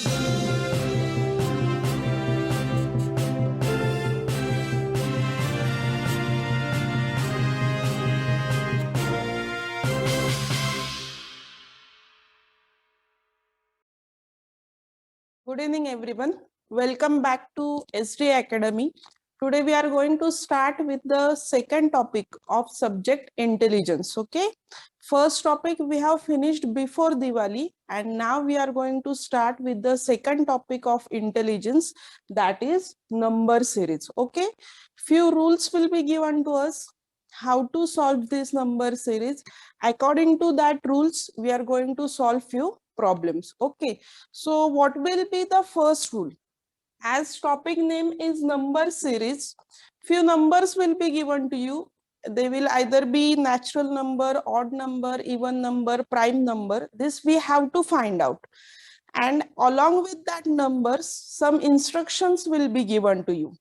Good evening, everyone. Welcome back to SDA Academy. Today we are going to start with the second topic of subject intelligence. Okay. First topic we have finished before Diwali, and now we are going to start with the second topic of intelligence, that is number series. Okay. Few rules will be given to us how to solve this number series. According to that rules, we are going to solve few problems. Okay. So what will be the first rule? As topic name is number series, few numbers will be given to you. They will either be natural number, odd number, even number, prime number. This we have to find out. And along with that numbers, some instructions will be given to you.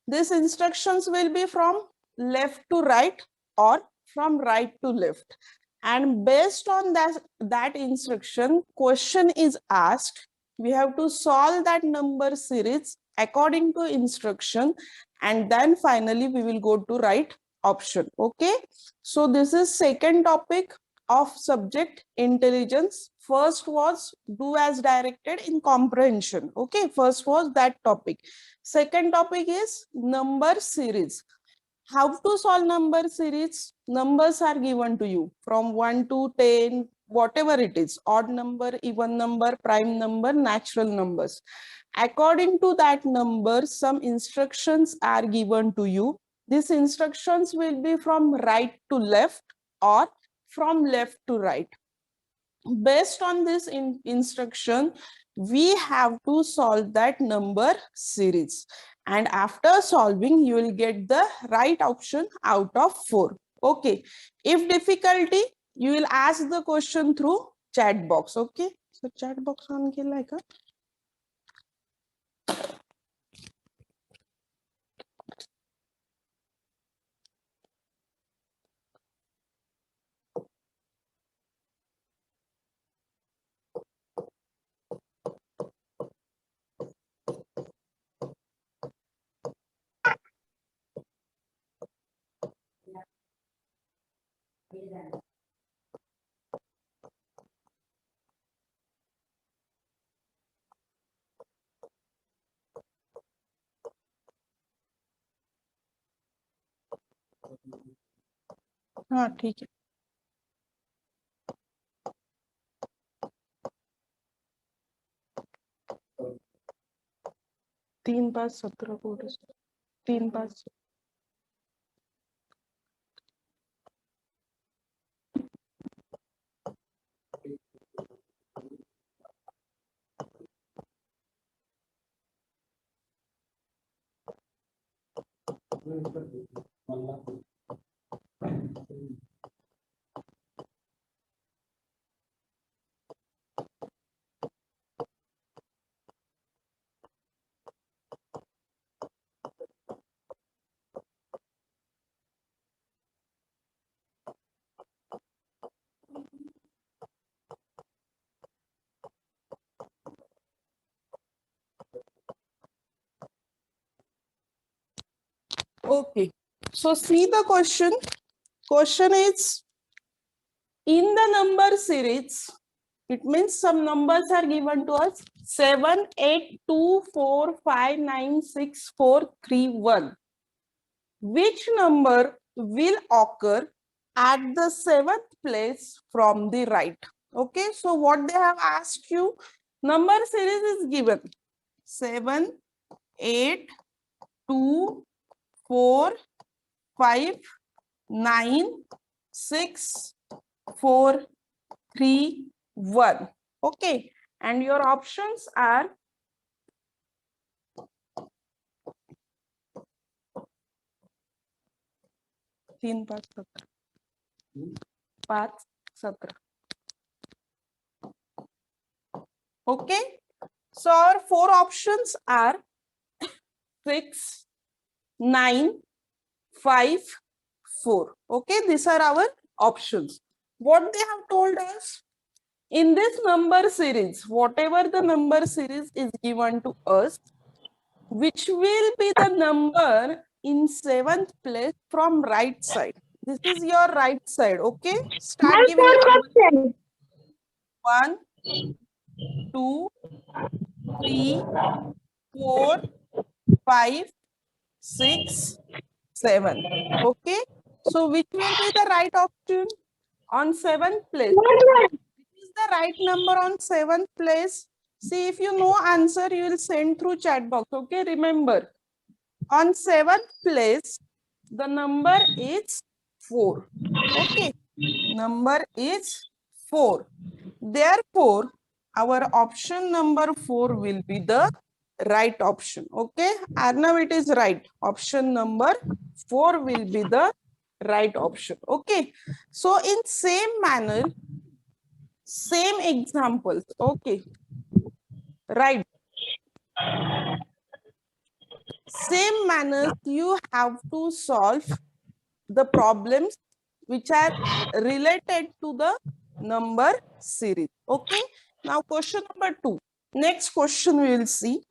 These instructions will be from left to right or from right to left. And based on that instruction, question is asked. We have to solve that number series according to instruction, and then finally we will go to right option. Okay. So this is second topic of subject intelligence. First was do as directed in comprehension. Okay. First was that topic. Second topic is number series. How to solve number series? Numbers are given to you from 1 to 10, whatever it is, odd number, even number, prime number, natural numbers. According to that number, some instructions are given to you. These instructions will be from right to left or from left to right. Based on this instruction, we have to solve that number series. And after solving, you will get the right option out of 4. Okay. If difficulty, you will ask the question through chat box. Okay. So chat box on like a हाँ ठीक है 3 5 17 को 3 5 Okay. So see the question. Question is in the number series. It means some numbers are given to us 7, 8, 2, 4, 5, 9, 6, 4, 3, 1. Which number will occur at the 7th place from the right? Okay, so what they have asked you, number series is given 7, 8, 2, 4, 5, 9, 6, 4, 3, 1. Okay, and your options are 3, 5, 17. 5, 17. Okay, so our 4 options are 6, 9, 5, 4. Okay, these are our options. What they have told us, In this number series, whatever the number series is given to us, which will be the number in 7th place from right side? This is your right side, okay? Start giving numbers. 1, 2, 3, 4, 5, 6, 7. Okay. So which will be the right option on 7th place? Which is the right number on 7th place? See, if you know answer, you will send through chat box. Okay. Remember, on 7th place, the number is 4. Okay. Number is 4. Therefore, our option number 4 will be the right option. Okay. Arnav, it is right. Option number 4 will be the right option. Okay. So in same manner, same examples. Okay. Right. Same manner, you have to solve the problems which are related to the number series. Okay. Now question number 2. Next question we will see.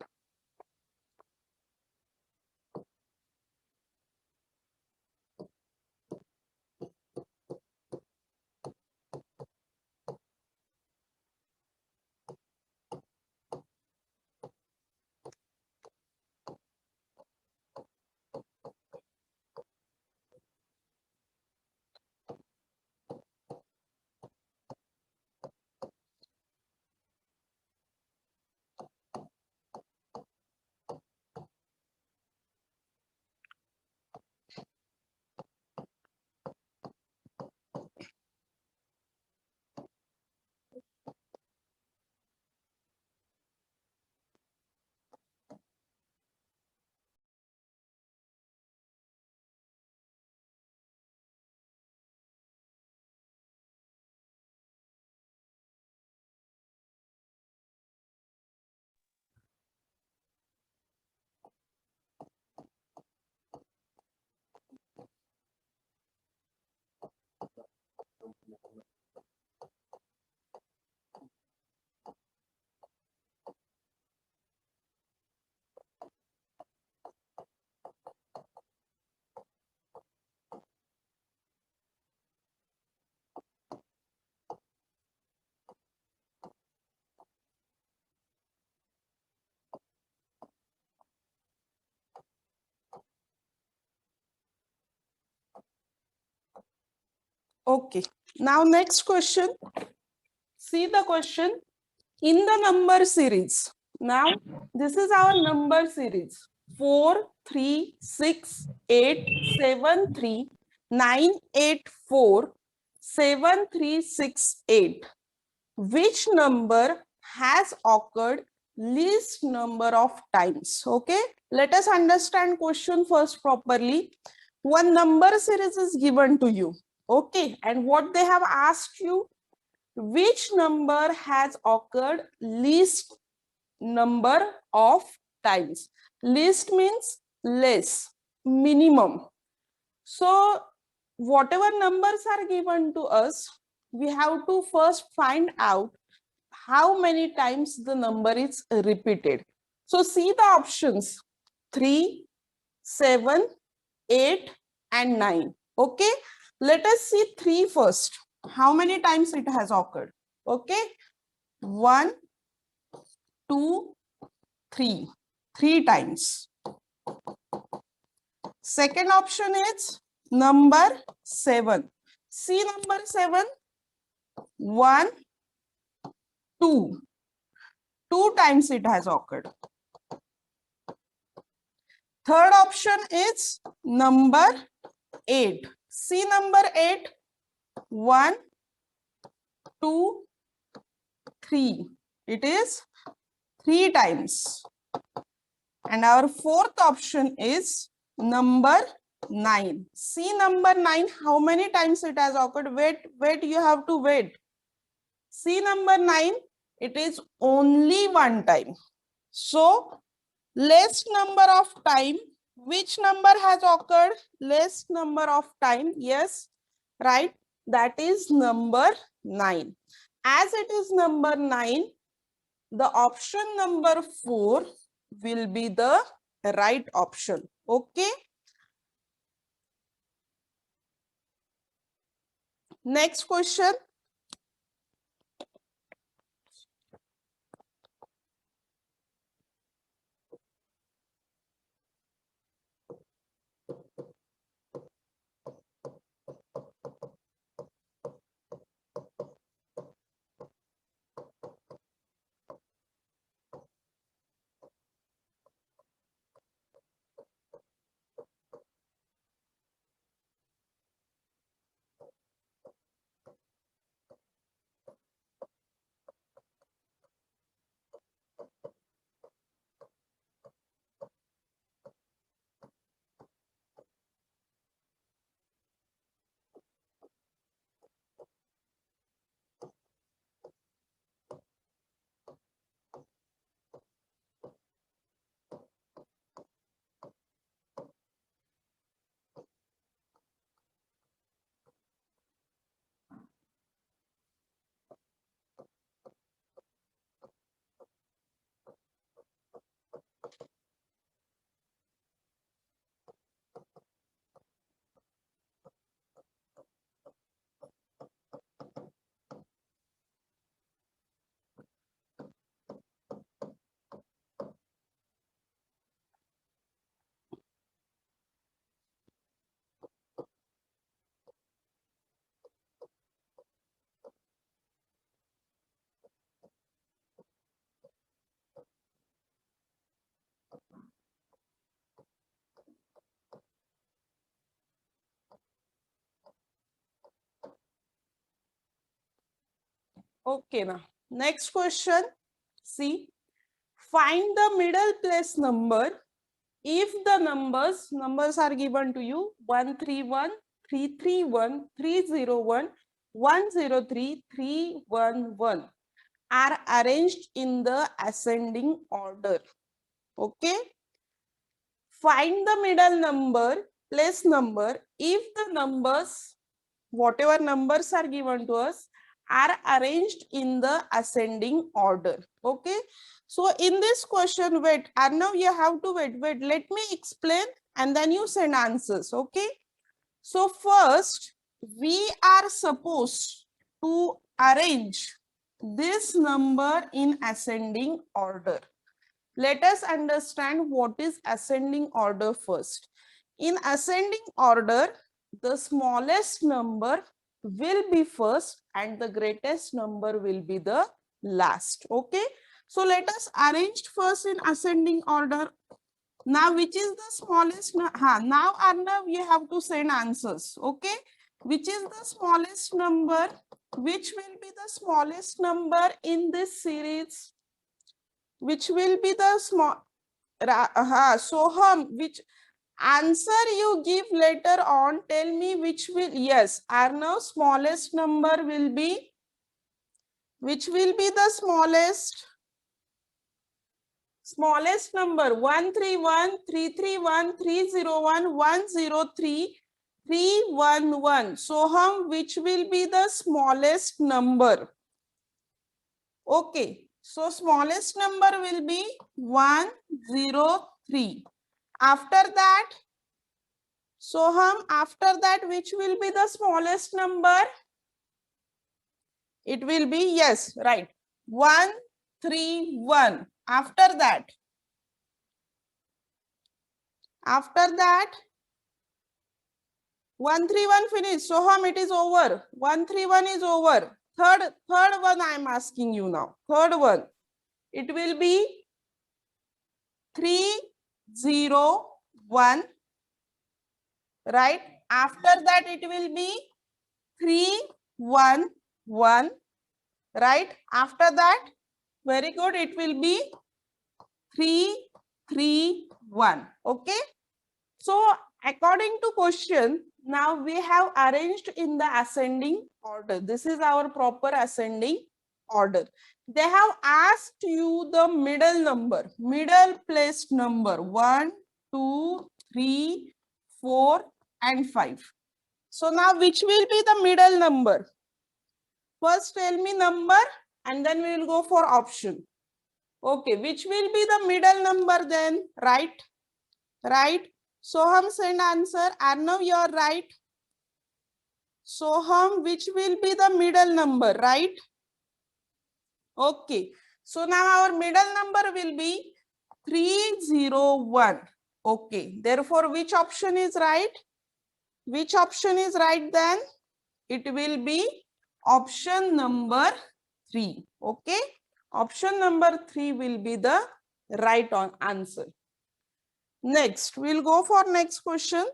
Okay. Now next question. See the question in the number series. Now this is our number series. 4, 3, 6, 8, 7, 3, 9, 8, 4, 7, 3, 6, 8. Which number has occurred least number of times? Okay. Let us understand question first properly. One number series is given to you. Okay. And what they have asked you, which number has occurred least number of times? Least means less, minimum. So whatever numbers are given to us, we have to first find out how many times the number is repeated. So see the options 3, 7, 8 and 9. Okay. Let us see 3 first. How many times it has occurred? Okay. 1, 2, 3. 3 times. Second option is number 7. See number 7. 1, 2. 2 times it has occurred. Third option is number 8. See number 8. 1, 2, 3. It is 3 times. And our fourth option is number 9. See number 9. How many times it has occurred? Wait, you have to wait. See number 9. It is only 1 time. So less number of time. Which number has occurred? Less number of time. Yes, right. That is number 9. As it is number 9, the option number 4 will be the right option. Okay. Next question. Okay, now next question. See, find the middle place number if the numbers are given to you 131, 331, 301, 103, 311 are arranged in the ascending order. Okay. Find the middle number, place number if the numbers, whatever numbers are given to us, are arranged in the ascending order. Okay. So in this question, wait, Arnav, you have to wait, let me explain and then you send answers. Okay. So first, we are supposed to arrange this number in ascending order. Let us understand what is ascending order first. In ascending order, the smallest number will be first and the greatest number will be the last. Okay. So let us arrange first in ascending order. Now, which is the smallest? Now, Arnav, you have to send answers. Okay. Which is the smallest number? Which will be the smallest number in this series? Which will be the small? Soham, which answer you give later on? Tell me which will. Yes, Arnav, smallest number will be. Which will be the smallest? Smallest number 131, 331, 301, 103, 311. Soham, which will be the smallest number? Okay, so smallest number will be 103. After that, Soham, after that, which will be the smallest number? It will be, yes, right, 131. After that, 131 finished. Soham, it is over. 131 is over. Third one I am asking you now. Third one. It will be 301. Right? After that, it will be 311. Right? After that, very good. It will be 331. Okay? So, according to question, now we have arranged in the ascending order. This is our proper ascending order. They have asked you the middle number, middle placed number 1, 2, 3, 4, and 5. So now which will be the middle number? First tell me number and then we will go for option. Okay, which will be the middle number then? Right? Right? Soham send answer. Arnav, you are right. Soham, which will be the middle number? Right? Okay. So now our middle number will be 301. Okay. Therefore, which option is right? Which option is right then? It will be option number 3. Okay. Option number 3 will be the right answer. Next, we'll go for next question.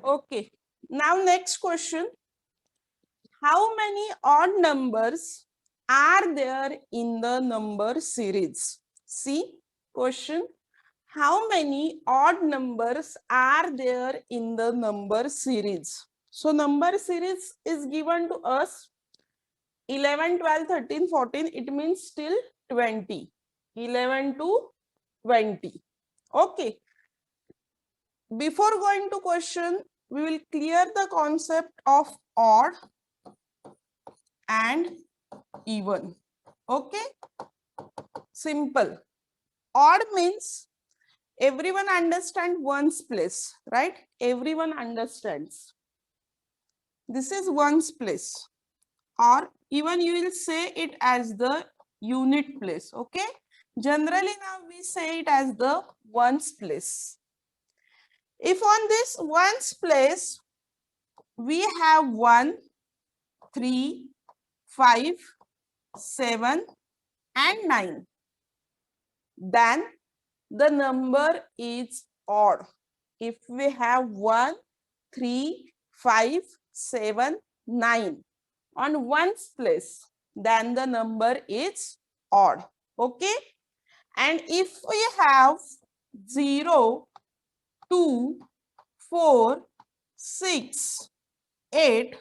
Okay. Now next question. How many odd numbers are there in the number series? See question. How many odd numbers are there in the number series? So number series is given to us 11, 12, 13, 14. It means still 20. 11 to 20. Okay. Before going to question, we will clear the concept of odd and even. Okay. Simple. Odd means everyone understands ones place, right? Everyone understands. This is ones place, or even you will say it as the unit place. Okay. Generally now we say it as the ones place. If on this ones place we have 1, 3, 5, 7 and 9, then the number is odd. If we have 1, 3, 5, 7, 9 on ones place, then the number is odd. Okay. And if we have 0, 2, 4, 6, 8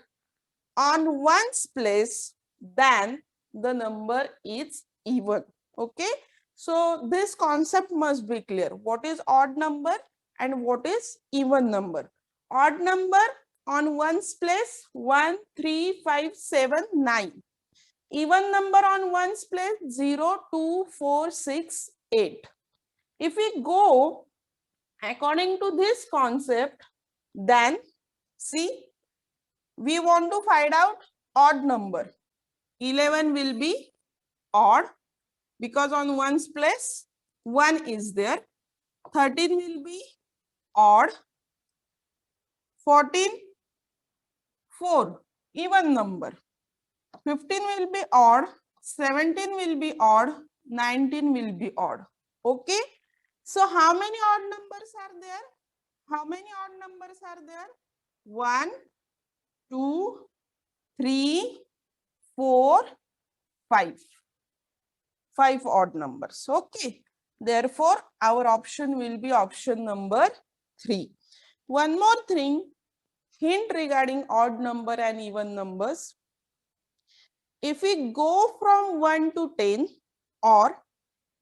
on ones place, then the number is even. Okay. So this concept must be clear. What is odd number and what is even number? Odd number on ones place 1, 3, 5, 7, 9. Even number on ones place 0, 2, 4, 6, 8. If we go according to this concept, then see, we want to find out odd number. 11 will be odd because on ones place 1 is there. 13 will be odd. 14, 4, even number. 15 will be odd. 17 will be odd. 19 will be odd. Okay. So how many odd numbers are there? How many odd numbers are there? 1, 2, 3, 4, 5. 5 odd numbers. Okay. Therefore, our option will be option number 3. One more thing, hint regarding odd number and even numbers. If we go from 1 to 10 or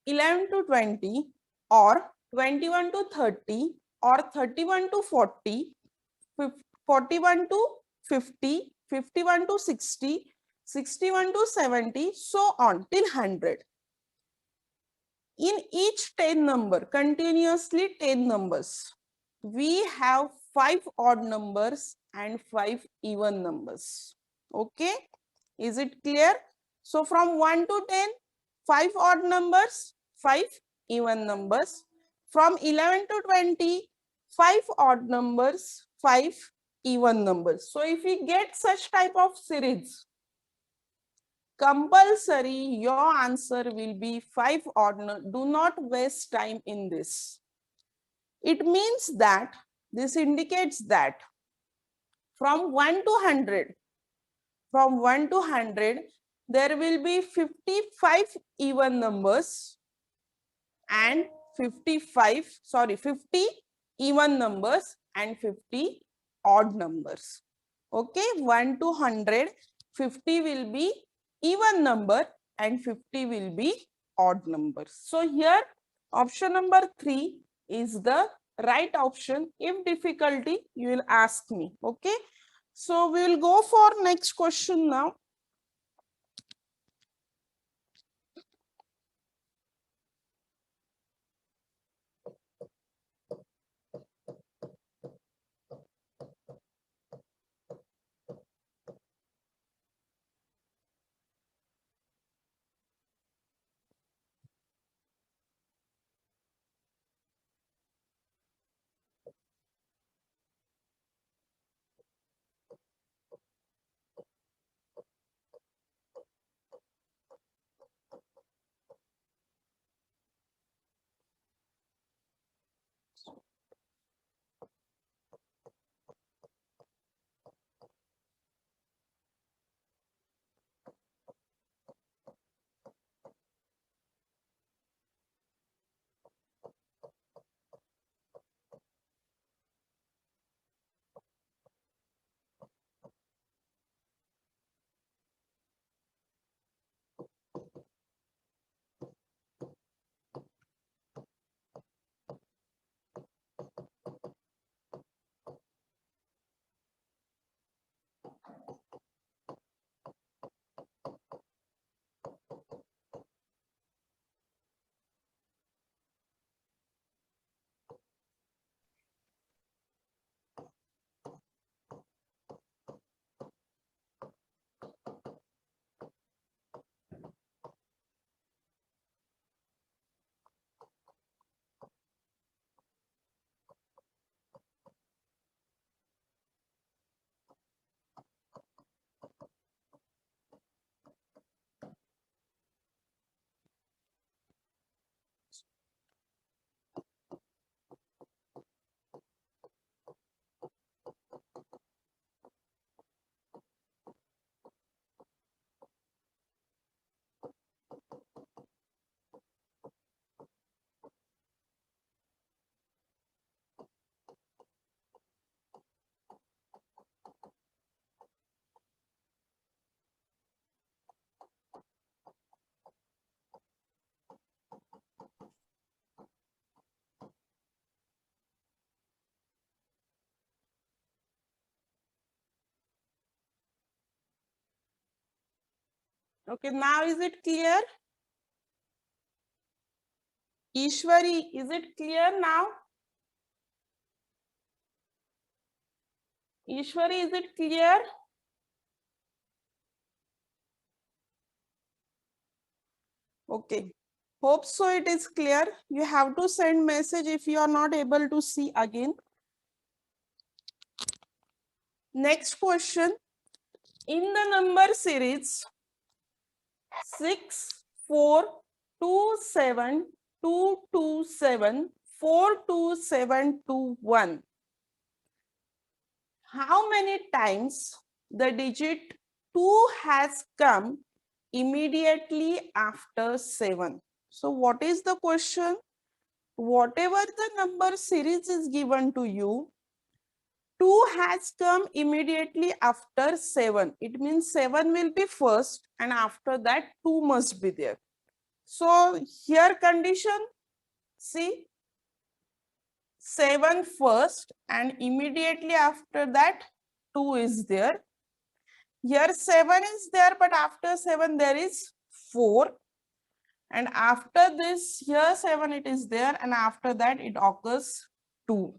11 to 20 or 21 to 30 or 31 to 40, 41 to 50, 51 to 60, 61 to 70, so on till 100. In each 10 number, continuously 10 numbers, we have 5 odd numbers and 5 even numbers. Okay, is it clear? So from 1 to 10, 5 odd numbers, 5 even numbers. From 11 to 20, 5 odd numbers, 5 even numbers. So if we get such type of series, compulsory your answer will be 5 odd. Do not waste time in this. It means that this indicates that from 1 to 100, from 1 to 100, there will be 55 even numbers and 50 even numbers and 50 odd numbers. Okay, 1 to 100, 50 will be even number and 50 will be odd numbers. So here option number 3 is the right option. If difficulty, you will ask me. Okay, so we will go for next question now. Okay, now is it clear? Ishwari, is it clear now? Ishwari, is it clear? Okay, hope so it is clear. You have to send message if you are not able to see again. Next question. In the number series 6, 4, 2, 7, 2, 2, 7, 4, 2, 7, 2, 1. How many times the digit 2 has come immediately after 7? So what is the question? Whatever the number series is given to you, 2 has come immediately after 7. It means 7 will be first and after that 2 must be there. So here condition, see 7 first and immediately after that 2 is there. Here 7 is there, but after 7 there is 4. And after this, here 7 it is there, and after that it occurs 2.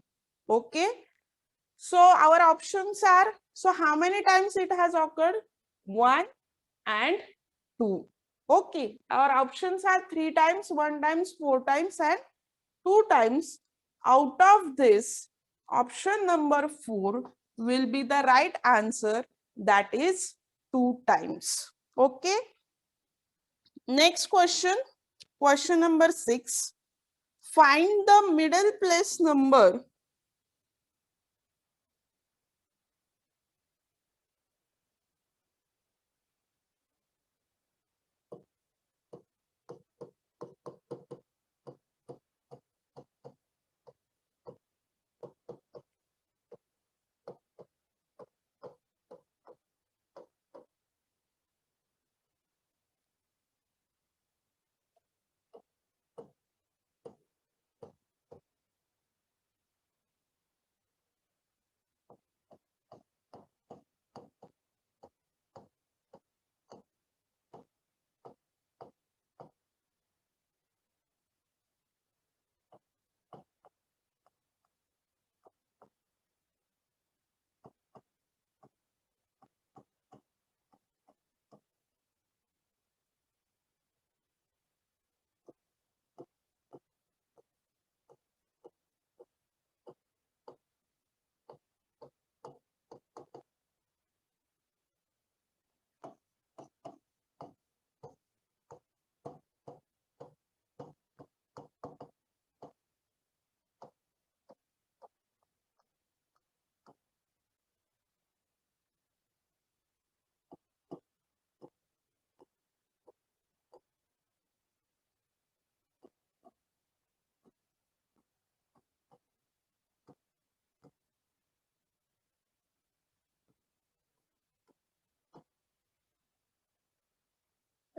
Okay. So our options are, so how many times it has occurred? 1 and 2. Okay. Our options are 3 times, 1 times, 4 times, and 2 times. Out of this, option number 4 will be the right answer, that is 2 times. Okay. Next question, question number 6. Find the middle place number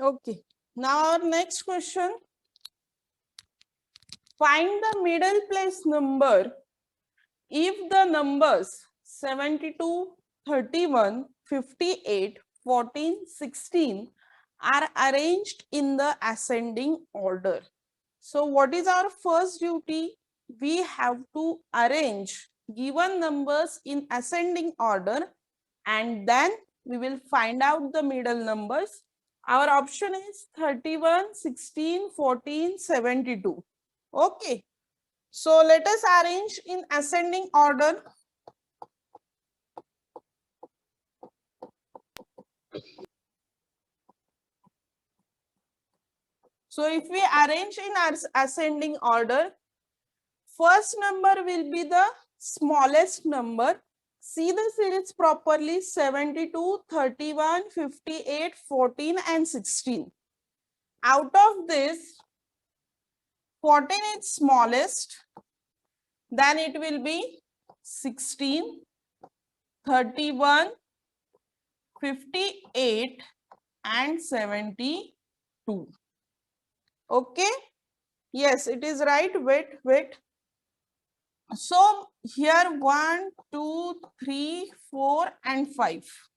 Okay. Now our next question. Find the middle place number if the numbers 72, 31, 58, 14, 16 are arranged in the ascending order. So what is our first duty? We have to arrange given numbers in ascending order and then we will find out the middle numbers. Our option is 31, 16, 14, 72. Okay. So let us arrange in ascending order. So if we arrange in ascending order, first number will be the smallest number. See the series properly: 72, 31, 58, 14 and 16. Out of this, 14 is smallest, then it will be 16, 31, 58 and 72. Okay. Yes, it is right. Wait. So here 1, 2, 3, 4 and 5.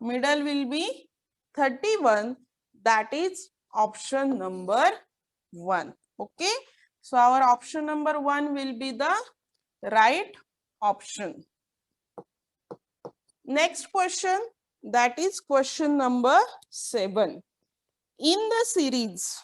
Middle will be 31. That is option number 1. Okay. So our option number 1 will be the right option. Next question, that is question number 7. In the series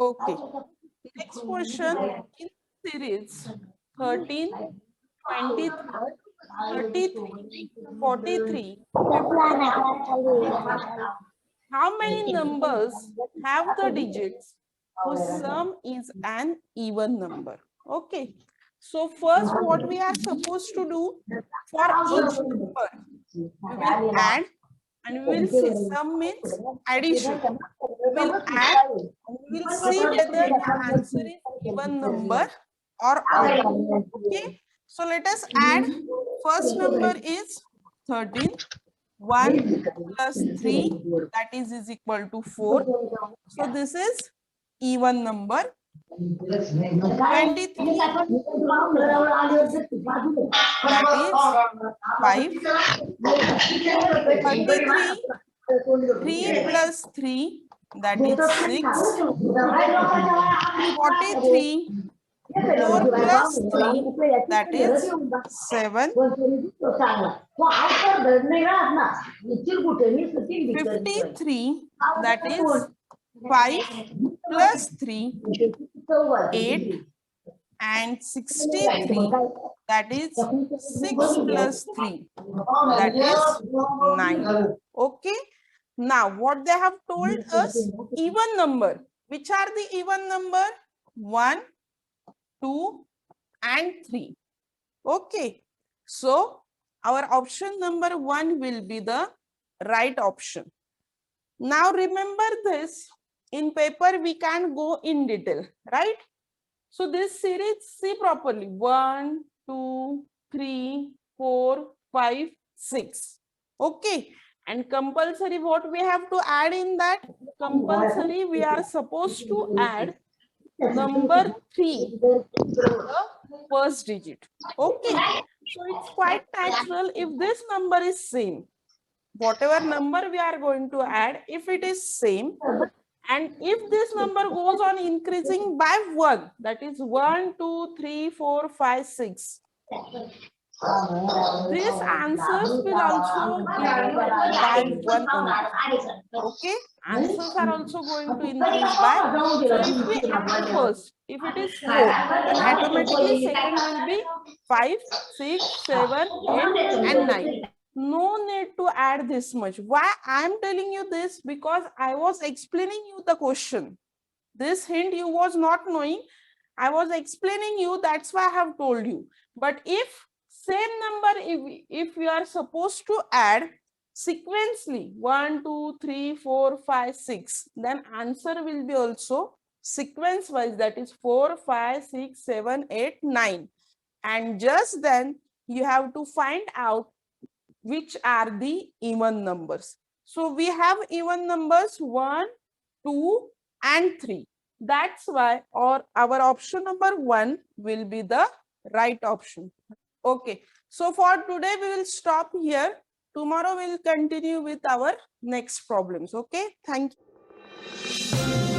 Okay. Next question in series 13, 20, 33, 43, 52. How many numbers have the digits whose sum is an even number? Okay. So first what we are supposed to do, for each number, we will add and we will see sum means addition. We will add and we will see whether the answer is even number or odd. Okay. So let us add. First number is 13. 1 plus 3, that is equal to 4. So this is even number. 23, that is 5. 33, 3 plus 3, that is 6. 43, 4 plus 3, that is 7. 53, that is 5 plus 3, 8. And 63, that is 6 plus 3, that is 9. Okay. Now, what they have told us, even number. Which are the even number? 1, 2, and 3. Okay. So, our option number 1 will be the right option. Now, remember this. In paper, we can go in detail, right? So this series, see properly. 1, 2, 3, 4, 5, 6. Okay. And compulsory, what we have to add in that? Compulsory, we are supposed to add number 3, the first digit. Okay. So it's quite natural if this number is same. Whatever number we are going to add, if it is same, and if this number goes on increasing by 1, that is 1, 2, 3, 4, 5, 6. These answers will also be by 1 only. Okay, answers are also going to increase by. So if we add first, if it is 4, then automatically second will be 5, 6, 7, 8, and 9. No need to add this much. Why I am telling you this? Because I was explaining you the question. This hint you was not knowing. I was explaining you. That's why I have told you. But if same number, if you are supposed to add sequentially 1, 2, 3, 4, 5, 6, then answer will be also sequence wise. That is 4, 5, 6, 7, 8, 9. And just then you have to find out which are the even numbers. So we have even numbers 1, 2, and 3. That's why our option number 1 will be the right option. Okay. So for today, we will stop here. Tomorrow, we'll continue with our next problems. Okay. Thank you.